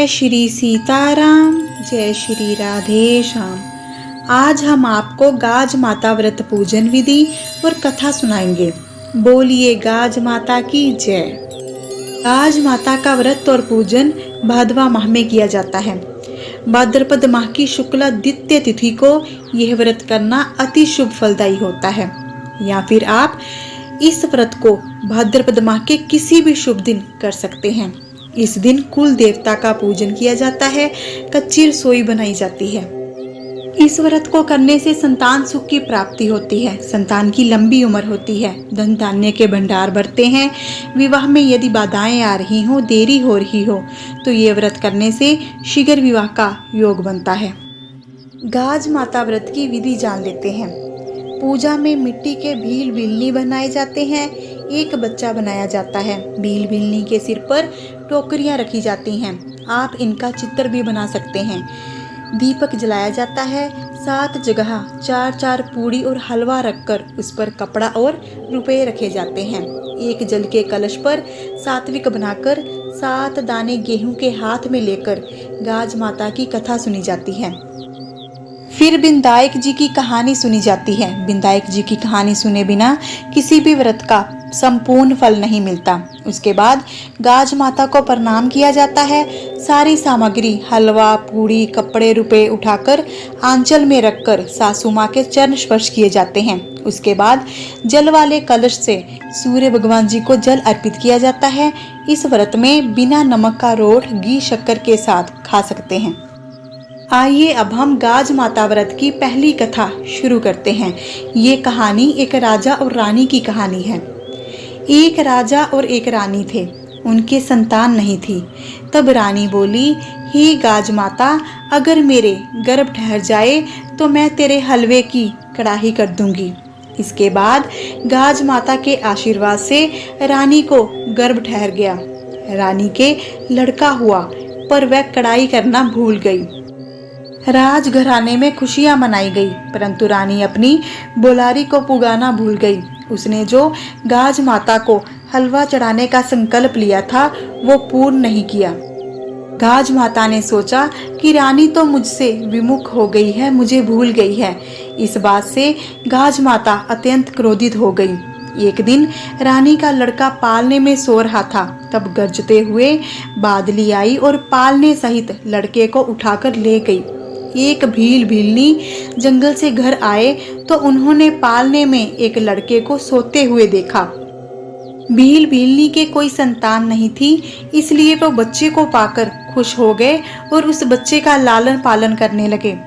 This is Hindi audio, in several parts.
जय श्री सीताराम, जय श्री राधे श्याम। आज हम आपको गाज माता व्रत पूजन विधि और कथा सुनाएंगे। बोलिए गाज माता की जय। गाज माता का व्रत और पूजन भादवा माह में किया जाता है। भाद्रपद माह की शुक्ला द्वितीय तिथि को यह व्रत करना अति शुभ फलदायी होता है। या फिर आप इस व्रत को भाद्रपद माह के किसी भी शुभ दिन कर सकते हैं। इस दिन कुल देवता का पूजन किया जाता है, कच्ची रसोई बनाई जाती है। इस व्रत को करने से संतान सुख की प्राप्ति होती है, संतान की लंबी उम्र होती है, धन धान्य के भंडार बढ़ते हैं। विवाह में यदि बाधाएं आ रही हो, देरी हो रही हो, तो ये व्रत करने से शीघ्र विवाह का योग बनता है। गाज माता व्रत की विधि जान लेते हैं। पूजा में मिट्टी के भील बिलनी बनाए जाते हैं। एक बच्चा बनाया जाता है। भील बिलनी के सिर पर टोकरियां रखी जाती हैं। आप इनका चित्र भी बना सकते हैं। दीपक जलाया जाता है। 7 जगह 4-4 पूड़ी और हलवा रखकर उस पर कपड़ा और रुपए रखे जाते हैं। एक जल के कलश पर सात्विक बनाकर 7 दाने गेहूं के हाथ में लेकर गाज माता की कथा सुनी जाती है। फिर बिंदायक जी की कहानी सुनी जाती है। बिंदायक जी की कहानी सुने बिना किसी भी व्रत का संपूर्ण फल नहीं मिलता। उसके बाद गाज माता को प्रणाम किया जाता है। सारी सामग्री हलवा, पूड़ी, कपड़े, रुपए उठाकर आंचल में रखकर सासू माँ के चरण स्पर्श किए जाते हैं। उसके बाद जल वाले कलश से सूर्य भगवान जी को जल अर्पित किया जाता है। इस व्रत में बिना नमक का रोट घी शक्कर के साथ खा सकते हैं। आइए अब हम गाज माता व्रत की पहली कथा शुरू करते हैं। ये कहानी एक राजा और रानी की कहानी है। एक राजा और एक रानी थे। उनके संतान नहीं थी। तब रानी बोली, हे गाज माता, अगर मेरे गर्भ ठहर जाए तो मैं तेरे हलवे की कड़ाही कर दूंगी। इसके बाद गाज माता के आशीर्वाद से रानी को गर्भ ठहर गया। रानी के लड़का हुआ, पर वह कड़ाही करना भूल गई। राजघराने में खुशियां मनाई गई, परंतु रानी अपनी बोलारी को पुगाना भूल गई। उसने जो गाज माता को हलवा चढ़ाने का संकल्प लिया था, वो पूर्ण नहीं किया। गाज माता ने सोचा कि रानी तो मुझसे विमुख हो गई है, मुझे भूल गई है। इस बात से गाज माता अत्यंत क्रोधित हो गई। एक दिन रानी का लड़का पालने में सो रहा था। तब गरजते हुए बादली आई और पालने सहित लड़के को उठाकर ले गई। एक भील भीलनी जंगल से घर आए तो उन्होंने पालने में एक लड़के को सोते हुए देखा। भील भीलनी के कोई संतान नहीं थी, इसलिए वो बच्चे को पाकर खुश हो गए और उस बच्चे का लालन पालन करने लगे।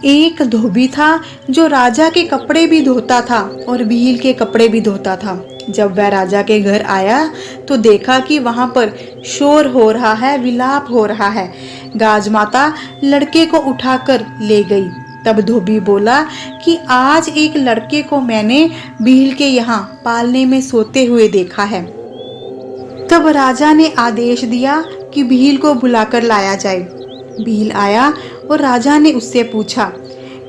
एक धोबी था जो राजा के कपड़े भी धोता था और भील के कपड़े भी धोता था। जब वह राजा के घर आया तो देखा कि वहां पर शोर हो रहा है, विलाप हो रहा है। गाज माता लड़के को उठाकर ले गई। तब धोबी बोला कि आज एक लड़के को मैंने भील के यहाँ पालने में सोते हुए देखा है। तब राजा ने आदेश दिया कि भील को बुलाकर लाया जाए। भील आया और राजा ने उससे पूछा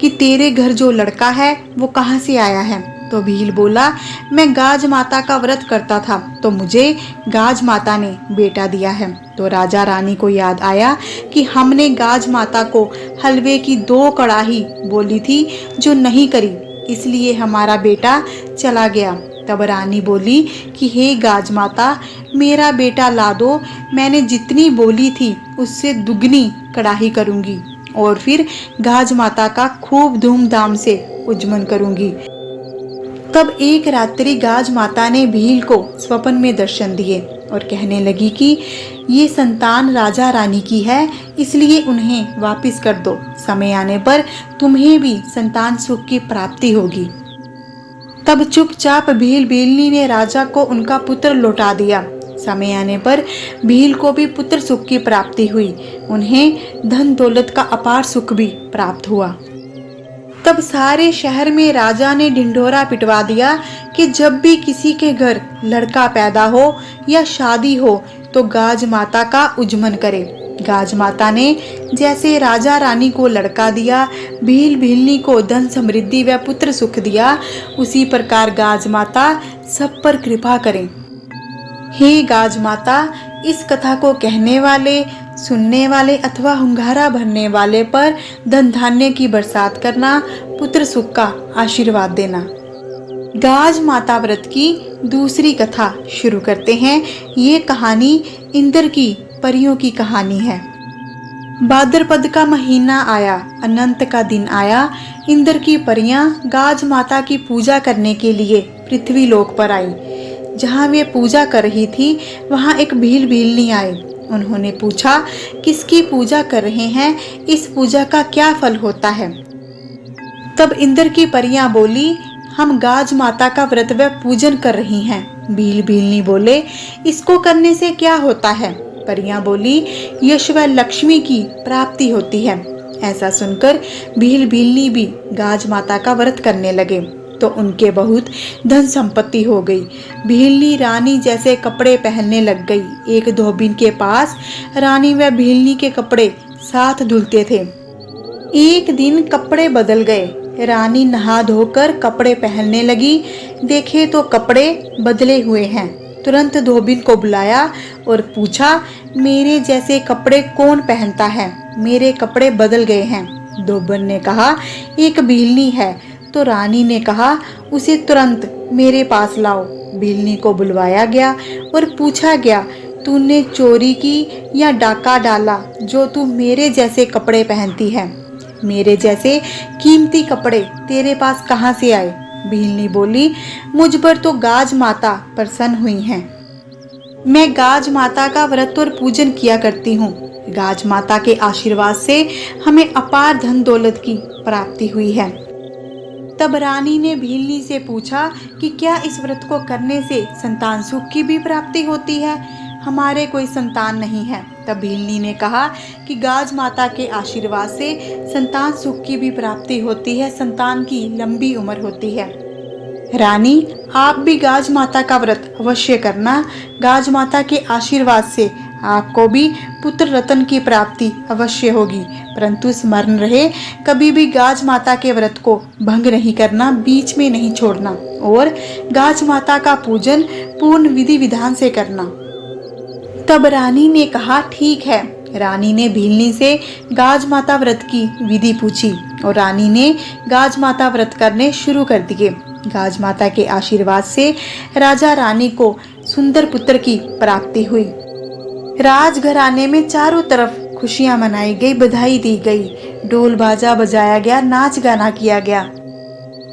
कि तेरे घर जो लड़का है वो कहाँ से आया है। तो भील बोला, मैं गाज माता का व्रत करता था तो मुझे गाज माता ने बेटा दिया है। तो राजा रानी को याद आया कि हमने गाज माता को हलवे की 2 कड़ाही बोली थी जो नहीं करी, इसलिए हमारा बेटा चला गया। तब रानी बोली कि हे गाज माता, मेरा बेटा ला दो, मैंने जितनी बोली थी उससे दुगनी कड़ाही करूंगी और फिर गाज माता का खूब धूमधाम से पूजन करूंगी। तब एक रात्रि गाज माता ने भील को स्वप्न में दर्शन दिए और कहने लगी कि ये संतान राजा रानी की है, इसलिए उन्हें वापस कर दो। समय आने पर तुम्हें भी संतान सुख की प्राप्ति होगी। तब चुपचाप भील भीलनी ने राजा को उनका पुत्र लौटा दिया। समय आने पर भील को भी पुत्र सुख की प्राप्ति हुई। उन्हें धन दौलत का अपार सुख भी प्राप्त हुआ। तब सारे शहर में राजा ने ढिंढोरा पिटवा दिया कि जब भी किसी के घर लड़का पैदा हो या शादी हो तो गाज माता का उज्जमन करे। गाज माता ने जैसे राजा रानी को लड़का दिया, भील भीलनी को धन समृद्धि व पुत्र सुख दिया, उसी प्रकार गाज माता सब पर कृपा करें। हे गाज माता, इस कथा को कहने वाले, सुनने वाले अथवा हुंगारा भरने वाले पर धन धान्य की बरसात करना, पुत्र सुख का आशीर्वाद देना। गाज माता व्रत की दूसरी कथा शुरू करते हैं। ये कहानी इंद्र की परियों की कहानी है। भाद्रपद का महीना आया, अनंत का दिन आया। इंद्र की परियां गाज माता की पूजा करने के लिए पृथ्वी लोक पर आई। जहाँ वे पूजा कर रही थी वहाँ एक भीलनी आए। उन्होंने पूछा, किसकी पूजा कर रहे हैं, इस पूजा का क्या फल होता है। तब इंद्र की परियां बोली, हम गाज माता का व्रत व पूजन कर रही हैं। भीलनी बोले, इसको करने से क्या होता है। परियां बोली, यश व लक्ष्मी की प्राप्ति होती है। ऐसा सुनकर भीलनी भी गाज माता का व्रत करने लगे तो उनके बहुत धन संपत्ति हो गई। भीलनी रानी जैसे कपड़े पहनने लग गई। एक धोबिन के पास रानी व भीलनी के कपड़े साथ धुलते थे। एक दिन कपड़े बदल गए। रानी नहा धोकर कपड़े पहनने लगी। देखे तो कपड़े बदले हुए हैं। तुरंत धोबिन को बुलाया और पूछा, मेरे जैसे कपड़े कौन पहनता है, मेरे कपड़े बदल गए हैं। धोबिन ने कहा, एक भीलनी है। तो रानी ने कहा, उसे तुरंत मेरे पास लाओ। भीलनी को बुलवाया गया और पूछा गया, तूने चोरी की या डाका डाला जो तू मेरे जैसे कपड़े पहनती है। मेरे जैसे कीमती कपड़े तेरे पास कहाँ से आए। भीलनी बोली, मुझ पर तो गाज माता प्रसन्न हुई हैं। मैं गाज माता का व्रत और पूजन किया करती हूँ। गाज माता के आशीर्वाद से हमें अपार धन दौलत की प्राप्ति हुई है। तब रानी ने भीलनी से पूछा कि क्या इस व्रत को करने से संतान सुख की भी प्राप्ति होती है। हमारे कोई संतान नहीं है। तब भीलनी ने कहा कि गाज माता के आशीर्वाद से संतान सुख की भी प्राप्ति होती है, संतान की लंबी उम्र होती है। रानी, आप भी गाज माता का व्रत अवश्य करना। गाज माता के आशीर्वाद से आपको भी पुत्र रत्न की प्राप्ति अवश्य होगी। परंतु स्मरण रहे, कभी भी गाज माता के व्रत को भंग नहीं करना, बीच में नहीं छोड़ना और गाज माता का पूजन पूर्ण विधि विधान से करना। तब रानी ने कहा, ठीक है। रानी ने भीलनी से गाज माता व्रत की विधि पूछी और रानी ने गाज माता व्रत करने शुरू कर दिए। गाज माता के आशीर्वाद से राजा रानी को सुंदर पुत्र की प्राप्ति हुई। राजघराने में चारों तरफ खुशियां मनाई गई, बधाई दी गई, ढोल बाजा बजाया गया, नाच गाना किया गया।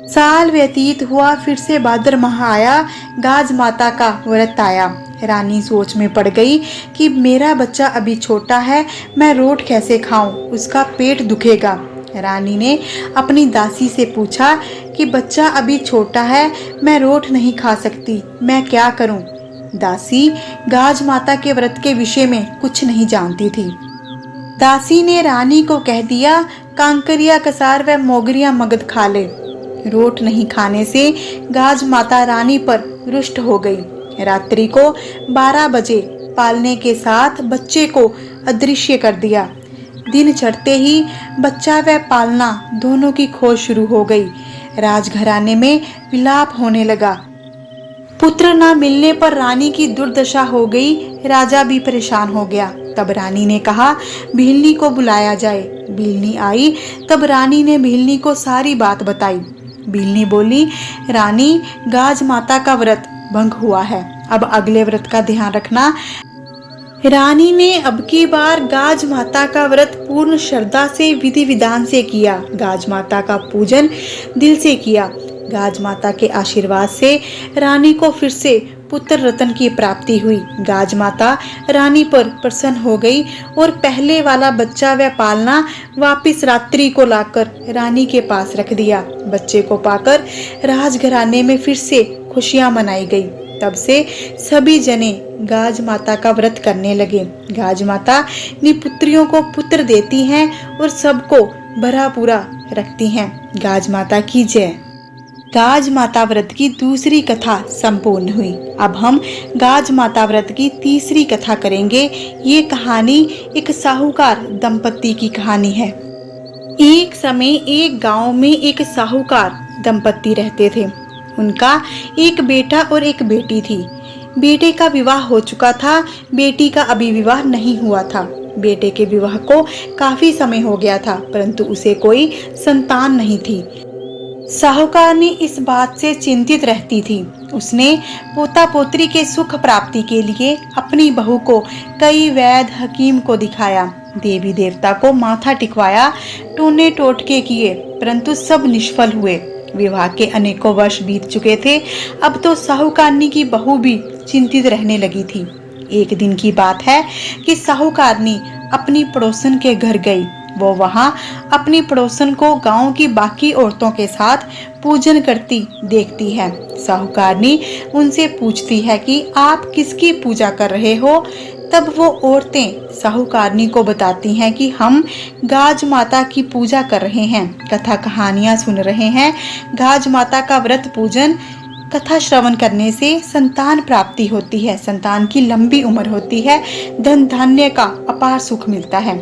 साल व्यतीत हुआ, फिर से भाद्र माह आया, गाज माता का व्रत आया। रानी सोच में पड़ गई कि मेरा बच्चा अभी छोटा है, मैं रोट कैसे खाऊं, उसका पेट दुखेगा। रानी ने अपनी दासी से पूछा कि बच्चा अभी छोटा है, मैं रोट नहीं खा सकती, मैं क्या करूं। दासी गाज माता के व्रत के विषय में कुछ नहीं जानती थी। दासी ने रानी को कह दिया, कांकरिया कसार व मोगरिया मगध खा ले। रोट नहीं खाने से गाज माता रानी पर रुष्ट हो गई। रात्रि को 12 बजे पालने के साथ बच्चे को अदृश्य कर दिया। दिन चढ़ते ही बच्चा व पालना दोनों की खोज शुरू हो गई। राजघराने में विलाप होने लगा। पुत्र न मिलने पर रानी की दुर्दशा हो गई। राजा भी परेशान हो गया। तब रानी ने कहा, भीलनी को बुलाया जाए। भीलनी आई। तब रानी ने भीलनी को सारी बात बताई। भीलनी बोली, रानी, गाज माता का व्रत भंग हुआ है, अब अगले व्रत का ध्यान रखना। रानी ने अब की बार गाज माता का व्रत पूर्ण श्रद्धा से विधि विधान से किया। गाज माता का पूजन दिल से किया। गाज माता के आशीर्वाद से रानी को फिर से पुत्र रत्न की प्राप्ति हुई। गाज माता रानी पर प्रसन्न हो गई और पहले वाला बच्चा व पालना वापिस रात्रि को लाकर रानी के पास रख दिया। बच्चे को पाकर राजघराने में फिर से खुशियां मनाई गई। तब से सभी जने गाज माता का व्रत करने लगे। गाज माता अपनी पुत्रियों को पुत्र देती हैं और सबको भरा पूरा रखती हैं। गाज माता की जय। गाज माता व्रत की दूसरी कथा संपूर्ण हुई। अब हम गाज माता व्रत की तीसरी कथा करेंगे। ये कहानी एक साहूकार दंपत्ति की कहानी है। एक समय एक गांव में एक साहूकार दंपत्ति रहते थे। उनका एक बेटा और एक बेटी थी। बेटे का विवाह हो चुका था, बेटी का अभी विवाह नहीं हुआ था। बेटे के विवाह को काफी समय हो गया था, परंतु उसे कोई संतान नहीं थी। साहूकारनी इस बात से चिंतित रहती थी। उसने पोता पोत्री के सुख प्राप्ति के लिए अपनी बहू को कई वैद्य हकीम को दिखाया, देवी देवता को माथा टिकवाया, टोने टोटके किए, परंतु सब निष्फल हुए। विवाह के अनेकों वर्ष बीत चुके थे। अब तो साहूकारनी की बहू भी चिंतित रहने लगी थी। एक दिन की बात है कि साहूकारनी अपनी पड़ोसन के घर गई। वो वहां अपनी पड़ोसन को गांव की बाकी औरतों के साथ पूजन करती देखती है। साहूकारनी उनसे पूछती है कि आप किसकी पूजा कर रहे हो। तब वो औरतें साहूकारनी को बताती हैं कि हम गाज माता की पूजा कर रहे हैं, कथा कहानियां सुन रहे हैं। गाज माता का व्रत पूजन कथा श्रवण करने से संतान प्राप्ति होती है, संतान की लंबी उम्र होती है, धन धान्य का अपार सुख मिलता है।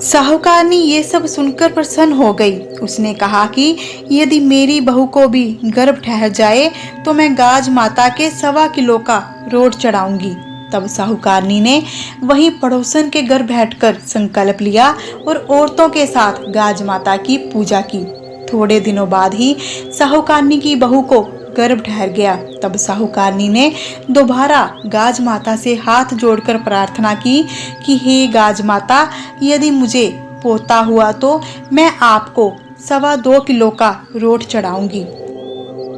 साहूकारनी ये सब सुनकर प्रसन्न हो गई। उसने कहा कि यदि मेरी बहू को भी गर्भ ठहर जाए तो मैं गाज माता के 1.25 किलो का रोट चढ़ाऊंगी। तब साहूकारनी ने वहीं पड़ोसन के घर बैठकर संकल्प लिया और औरतों के साथ गाज माता की पूजा की। थोड़े दिनों बाद ही साहूकारनी की बहू को गर्भ ठहर गया। तब साहूकारनी ने दोबारा गाज माता से हाथ जोड़कर प्रार्थना की कि हे गाज माता, यदि मुझे पोता हुआ तो मैं आपको 2.25 किलो का रोट चढ़ाऊंगी।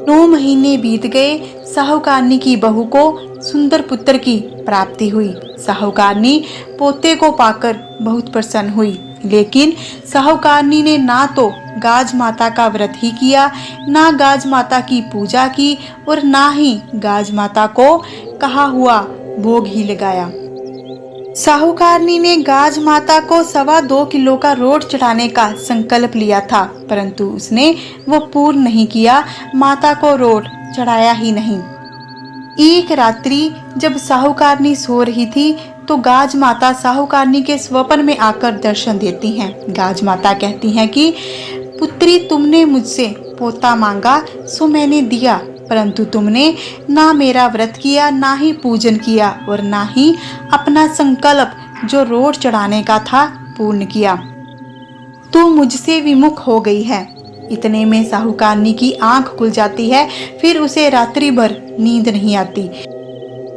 9 महीने बीत गए। साहूकारनी की बहू को सुंदर पुत्र की प्राप्ति हुई। साहूकारनी पोते को पाकर बहुत प्रसन्न हुई, लेकिन साहूकारनी ने ना तो गाज माता का व्रत ही किया, ना गाज माता की पूजा की और ना ही गाज माता को कहा हुआ भोग ही लगाया। साहूकारनी ने गाज माता को 2.25 किलो का रोट चढ़ाने का संकल्प लिया था, परंतु उसने वो पूर्ण नहीं किया, माता को रोट चढ़ाया ही नहीं। एक रात्रि जब साहूकारनी सो रही थी तो गाज माता साहूकारनी के स्वप्न में आकर दर्शन देती हैं। गाज माता कहती हैं कि पुत्री, तुमने मुझसे पोता मांगा सो मैंने दिया, परंतु तुमने ना मेरा व्रत किया, ना ही पूजन किया और ना ही अपना संकल्प जो रोट चढ़ाने का था पूर्ण किया। तू मुझसे विमुख हो गई है। इतने में साहूकारनी की आंख खुल जाती है, फिर उसे रात्रि भर नींद नहीं आती।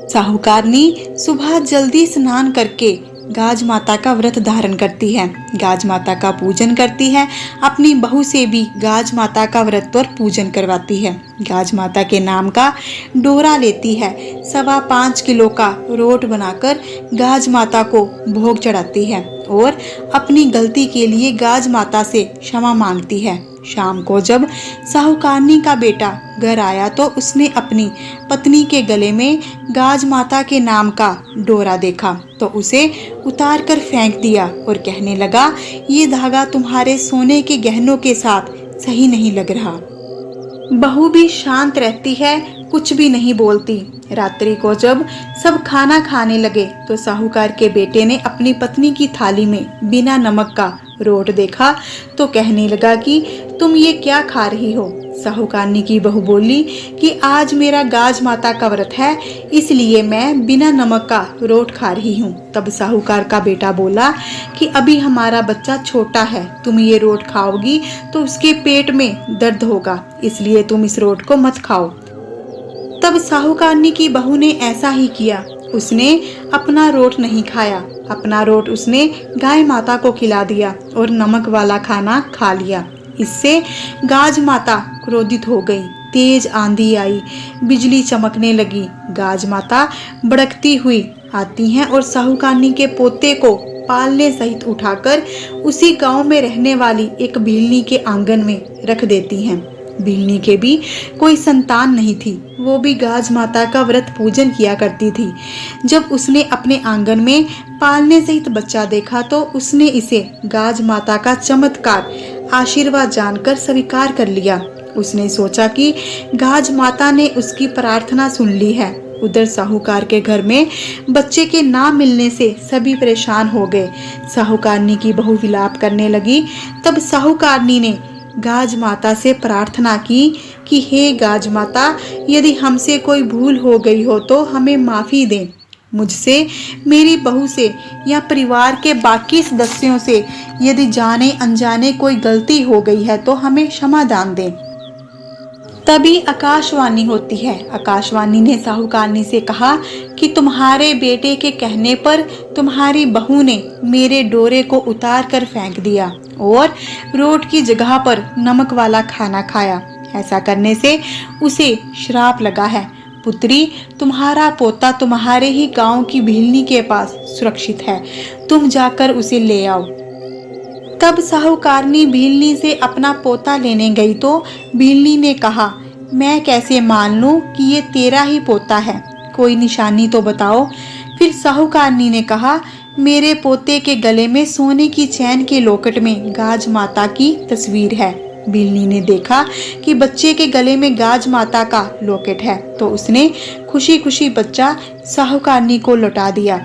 साहूकारनी सुबह जल्दी स्नान करके गाज माता का व्रत धारण करती है, गाज माता का पूजन करती है, अपनी बहू से भी गाज माता का व्रत और पूजन करवाती है। गाज माता के नाम का डोरा लेती है, 5.25 किलो का रोट बनाकर गाज माता को भोग चढ़ाती है और अपनी गलती के लिए गाज माता से क्षमा मांगती है। शाम को जब साहूकारनी का बेटा घर आया तो उसने अपनी पत्नी के गले में गाज माता के नाम का डोरा देखा तो उसे उतार कर फेंक दिया और कहने लगा, ये धागा तुम्हारे सोने के गहनों के साथ सही नहीं लग रहा। बहू भी शांत रहती है, कुछ भी नहीं बोलती। रात्रि को जब सब खाना खाने लगे तो साहूकार के बेटे ने अपनी पत्नी की थाली में बिना नमक का रोट देखा तो कहने लगा कि तुम ये क्या खा रही हो। साहूकारनी की बहू बोली कि आज मेरा गाज माता का व्रत है, इसलिए मैं बिना नमक का रोट खा रही हूँ। तब साहूकार का बेटा बोला कि अभी हमारा बच्चा छोटा है, तुम ये रोट खाओगी तो उसके पेट में दर्द होगा, इसलिए तुम इस रोट को मत खाओ। तब साहूकारनी की बहू ने ऐसा ही किया। उसने अपना रोट नहीं खाया, अपना रोट उसने गाय माता को खिला दिया और नमक वाला खाना खा लिया। इससे गाज माता क्रोधित हो गई। तेज आंधी आई, बिजली चमकने लगी। गाज माता भड़कती हुई आती हैं और साहूकारनी के पोते को पालने सहित उठाकर उसी गांव में रहने वाली एक भीलनी के आंगन में रख देती हैं। भीलनी के भी कोई संतान नहीं थी, वो भी गाज माता का व्रत पूजन किया करती थी। जब उसने अपने आंगन में पालने सहित बच्चा देखा तो उसने इसे गाज माता का चमत्कार आशीर्वाद जानकर स्वीकार कर लिया। उसने सोचा कि गाज माता ने उसकी प्रार्थना सुन ली है। उधर साहूकार के घर में बच्चे के ना मिलने से सभी परेशान हो गए। साहूकारनी की बहू विलाप करने लगी। तब साहूकारनी ने गाज माता से प्रार्थना की कि हे गाज माता, यदि हमसे कोई भूल हो गई हो तो हमें माफ़ी दें। मुझसे, मेरी बहू से या परिवार के बाकी सदस्यों से यदि जाने अनजाने कोई गलती हो गई है तो हमें क्षमा दान दें। तभी आकाशवाणी होती है। आकाशवाणी ने साहूकारनी से कहा कि तुम्हारे बेटे के कहने पर तुम्हारी बहू ने मेरे डोरे को उतार कर फेंक दिया और रोट की जगह पर नमक वाला खाना खाया। ऐसा करने से उसे श्राप लगा है। पुत्री, तुम्हारा पोता तुम्हारे ही गांव की भीलनी के पास सुरक्षित है, तुम जाकर उसे ले आओ। तब साहूकारनी भीलनी से अपना पोता लेने गई तो भीलनी ने कहा, मैं कैसे मान लूं कि ये तेरा ही पोता है, कोई निशानी तो बताओ। फिर साहूकारनी ने कहा, मेरे पोते के गले में सोने की चैन के लोकेट में गाज माता की तस्वीर है। भीलनी ने देखा कि बच्चे के गले में गाज माता का लोकेट है तो उसने खुशी खुशी बच्चा साहूकारनी को लौटा दिया।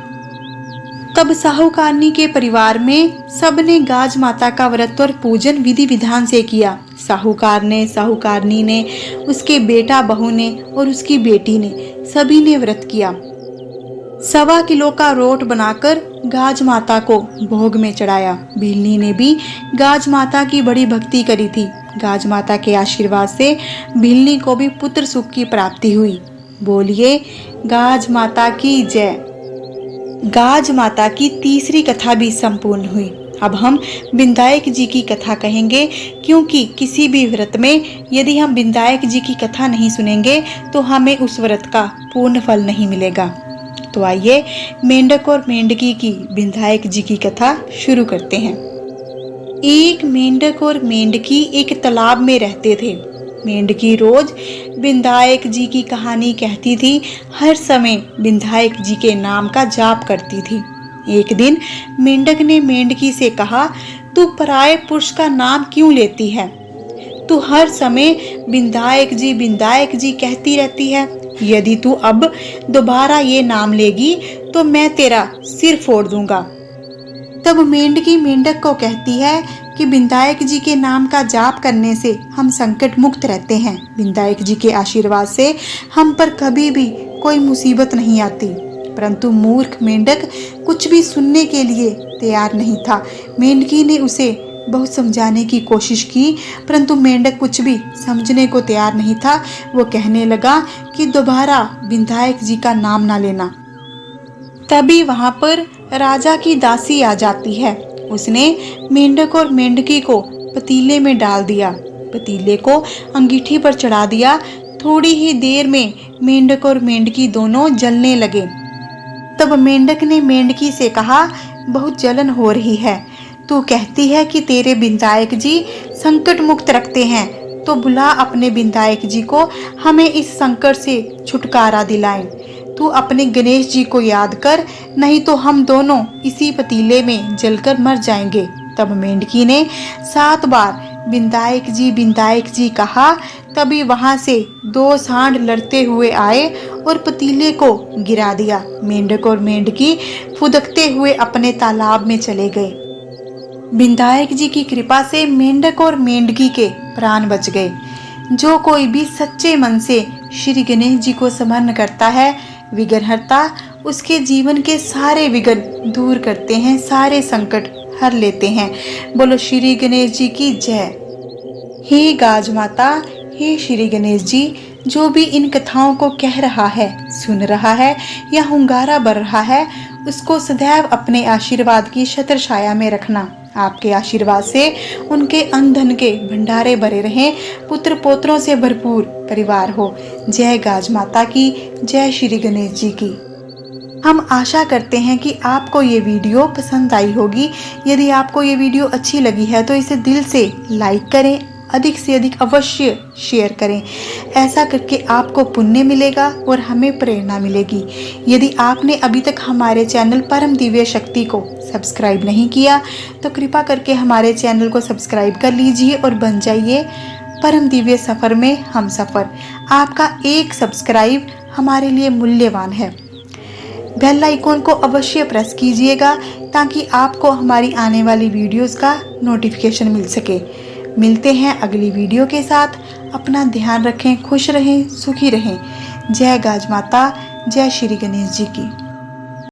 तब साहूकारनी के परिवार में सबने गाज माता का व्रत और पूजन विधि विधान से किया। साहूकार ने, साहूकारनी ने, उसके बेटा बहू ने और उसकी बेटी ने, सभी ने व्रत किया। 1.25 किलो का रोट बनाकर गाज माता को भोग में चढ़ाया। भीलनी ने भी गाज माता की बड़ी भक्ति करी थी। गाज माता के आशीर्वाद से भीलनी को भी पुत्र सुख की प्राप्ति हुई। बोलिए गाज माता की जय। गाज माता की तीसरी कथा भी संपूर्ण हुई। अब हम विनायक जी की कथा कहेंगे, क्योंकि किसी भी व्रत में यदि हम विनायक जी की कथा नहीं सुनेंगे तो हमें उस व्रत का पूर्ण फल नहीं मिलेगा। तो आइए मेंढक और मेंढकी की विनायक जी की कथा शुरू करते हैं। एक मेंढक और मेंढकी एक तालाब में रहते थे। मेंढकी रोज विनायक जी की कहानी कहती थी, हर समय विनायक जी के नाम का जाप करती थी। एक दिन मेंढक ने मेंढकी से कहा, तू पराये पुरुष का नाम क्यों लेती है? तू हर समय विनायक जी कहती रहती है। यदि तू अब दोबारा ये नाम लेगी तो मैं तेरा सिर फोड़ दूंगा। तब मेंढकी मेंढक को कहती है कि विनायक जी के नाम का जाप करने से हम संकट मुक्त रहते हैं। विनायक जी के आशीर्वाद से हम पर कभी भी कोई मुसीबत नहीं आती। परंतु मूर्ख मेंढक कुछ भी सुनने के लिए तैयार नहीं था। मेंढकी ने उसे बहुत समझाने की कोशिश की, परंतु मेंढक कुछ भी समझने को तैयार नहीं था। वो कहने लगा कि दोबारा विनायक जी का नाम ना लेना। तभी वहां पर राजा की दासी आ जाती है। उसने मेंढक और मेंढकी को पतीले में डाल दिया, पतीले को अंगीठी पर चढ़ा दिया। थोड़ी ही देर में मेंढक और मेंढकी दोनों जलने लगे। तब मेंढक ने मेंढकी से कहा, बहुत जलन हो रही है, तू कहती है कि तेरे विनायक जी संकट मुक्त रखते हैं, तो बुला अपने विनायक जी को, हमें इस संकट से छुटकारा दिलाएं। तू अपने गणेश जी को याद कर, नहीं तो हम दोनों इसी पतीले में जलकर मर जाएंगे। तब मेंढकी ने 7 बार विनायक जी कहा। तभी वहां से 2 सांड लड़ते हुए आए और पतीले को गिरा दिया। मेंढक और मेंढकी फुदकते हुए अपने तालाब में चले गए। विनायक जी की कृपा से मेंढक और मेंढकी के प्राण बच गए। जो कोई भी सच्चे मन से श्री गणेश जी को स्मरण करता है, विघ्नहर्ता उसके जीवन के सारे विघ्न दूर करते हैं, सारे संकट हर लेते हैं। बोलो श्री गणेश जी की जय। हे गाज माता, हे श्री गणेश जी, जो भी इन कथाओं को कह रहा है, सुन रहा है या हुंगारा भर रहा है, उसको सदैव अपने आशीर्वाद की छत्र छाया में रखना। आपके आशीर्वाद से उनके अन्न धन के भंडारे भरे रहें, पुत्र पोत्रों से भरपूर परिवार हो। जय गाज माता की, जय श्री गणेश जी की। हम आशा करते हैं कि आपको ये वीडियो पसंद आई होगी। यदि आपको ये वीडियो अच्छी लगी है तो इसे दिल से लाइक करें, अधिक से अधिक अवश्य शेयर करें। ऐसा करके आपको पुण्य मिलेगा और हमें प्रेरणा मिलेगी। यदि आपने अभी तक हमारे चैनल परम दिव्य शक्ति को सब्सक्राइब नहीं किया तो कृपा करके हमारे चैनल को सब्सक्राइब कर लीजिए और बन जाइए परम दिव्य सफ़र में हम सफ़र। आपका एक सब्सक्राइब हमारे लिए मूल्यवान है। बेल आइकॉन को अवश्य प्रेस कीजिएगा ताकि आपको हमारी आने वाली वीडियोस का नोटिफिकेशन मिल सके। मिलते हैं अगली वीडियो के साथ। अपना ध्यान रखें, खुश रहें, सुखी रहें। जय गाज माता, जय श्री गणेश जी की।